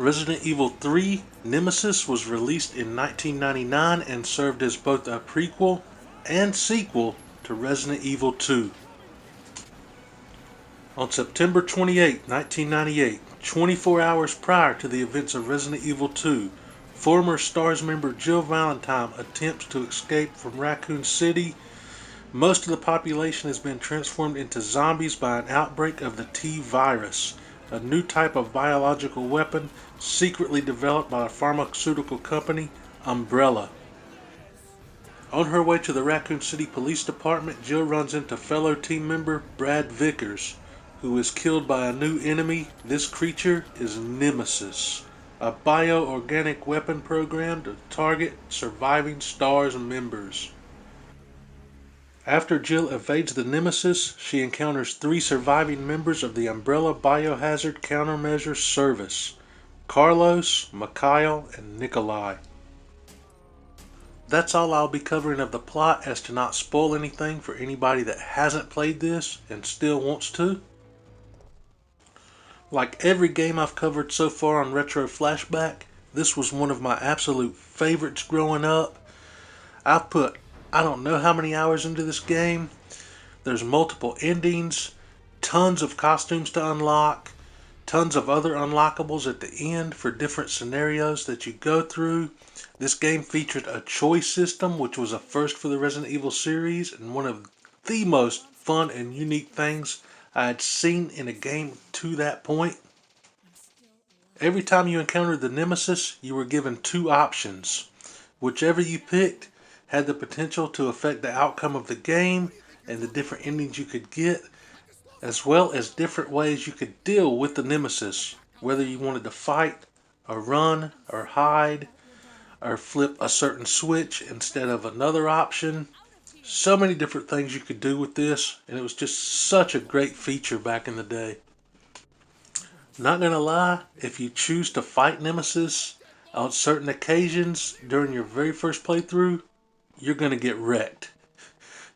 Resident Evil 3 Nemesis was released in 1999 and served as both a prequel and sequel to Resident Evil 2. On September 28, 1998, 24 hours prior to the events of Resident Evil 2, former STARS member Jill Valentine attempts to escape from Raccoon City. Most of the population has been transformed into zombies by an outbreak of the T-virus, a new type of biological weapon secretly developed by the pharmaceutical company Umbrella. On her way to the Raccoon City Police Department, Jill runs into fellow team member Brad Vickers, who is killed by a new enemy. This creature is Nemesis, a bioorganic weapon programmed to target surviving STARS members. After Jill evades the Nemesis, she encounters 3 surviving members of the Umbrella Biohazard Countermeasure Service: Carlos, Mikhail, and Nikolai. That's all I'll be covering of the plot, as to not spoil anything for anybody that hasn't played this and still wants to. Like every game I've covered so far on Retro Flashback, this was one of my absolute favorites growing up. I've put I don't know how many hours into this game. There's multiple endings, tons of costumes to unlock, tons of other unlockables at the end for different scenarios that you go through. This game featured a choice system, which was a first for the Resident Evil series, and one of the most fun and unique things I had seen in a game to that point. Every time you encountered the Nemesis, you were given 2 options. Whichever you picked had the potential to affect the outcome of the game and the different endings you could get, as well as different ways you could deal with the Nemesis, whether you wanted to fight, or run, or hide, or flip a certain switch instead of another option. So many different things you could do with this, and it was just such a great feature back in the day. Not gonna lie, if you choose to fight Nemesis on certain occasions during your very first playthrough, you're gonna get wrecked.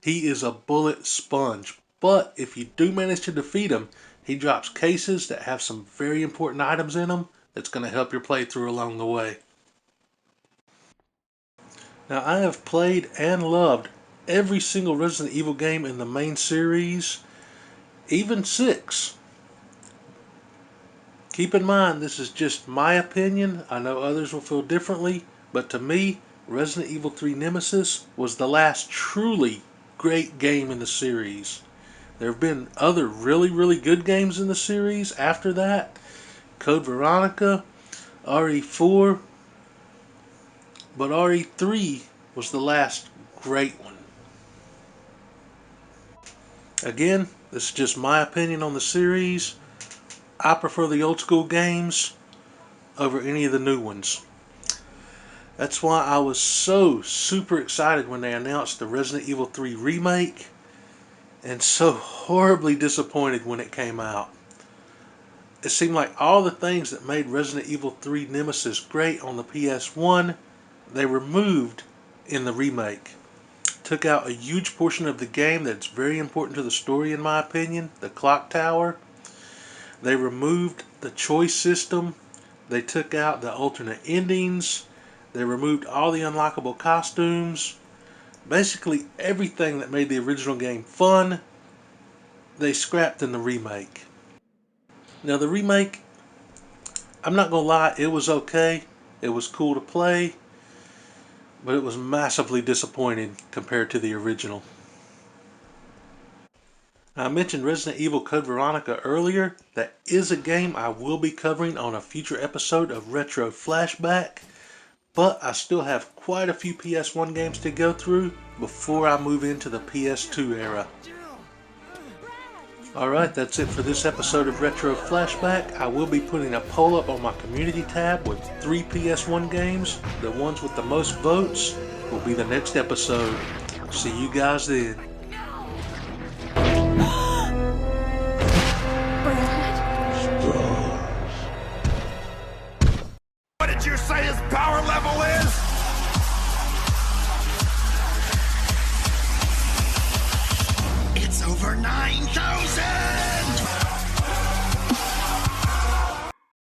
He is a bullet sponge, but if you do manage to defeat him, he drops cases that have some very important items in them that's gonna help your playthrough along the way. Now, I have played and loved every single Resident Evil game in the main series, even 6. Keep in mind, this is just my opinion. I know others will feel differently, but to me, Resident Evil 3 Nemesis was the last truly great game in the series. There have been other really good games in the series after that. Code Veronica, RE4, but RE3 was the last great one. Again, this is just my opinion on the series. I prefer the old school games over any of the new ones. That's why I was so super excited when they announced the Resident Evil 3 remake, and so horribly disappointed when it came out. It seemed like all the things that made Resident Evil 3 Nemesis great on the PS1, they removed in the remake. Took out a huge portion of the game that's very important to the story, in my opinion, the clock tower. They removed the choice system. They took out the alternate endings. They removed all the unlockable costumes. Basically everything that made the original game fun, they scrapped in the remake. Now the remake, I'm not gonna lie, it was okay. It was cool to play, but it was massively disappointing compared to the original. I mentioned Resident Evil Code Veronica earlier. That is a game I will be covering on a future episode of Retro Flashback. But I still have quite a few PS1 games to go through before I move into the PS2 era. Alright, that's it for this episode of Retro Flashback. I will be putting a poll up on my community tab with 3 PS1 games. The ones with the most votes will be the next episode. See you guys then. What did you say is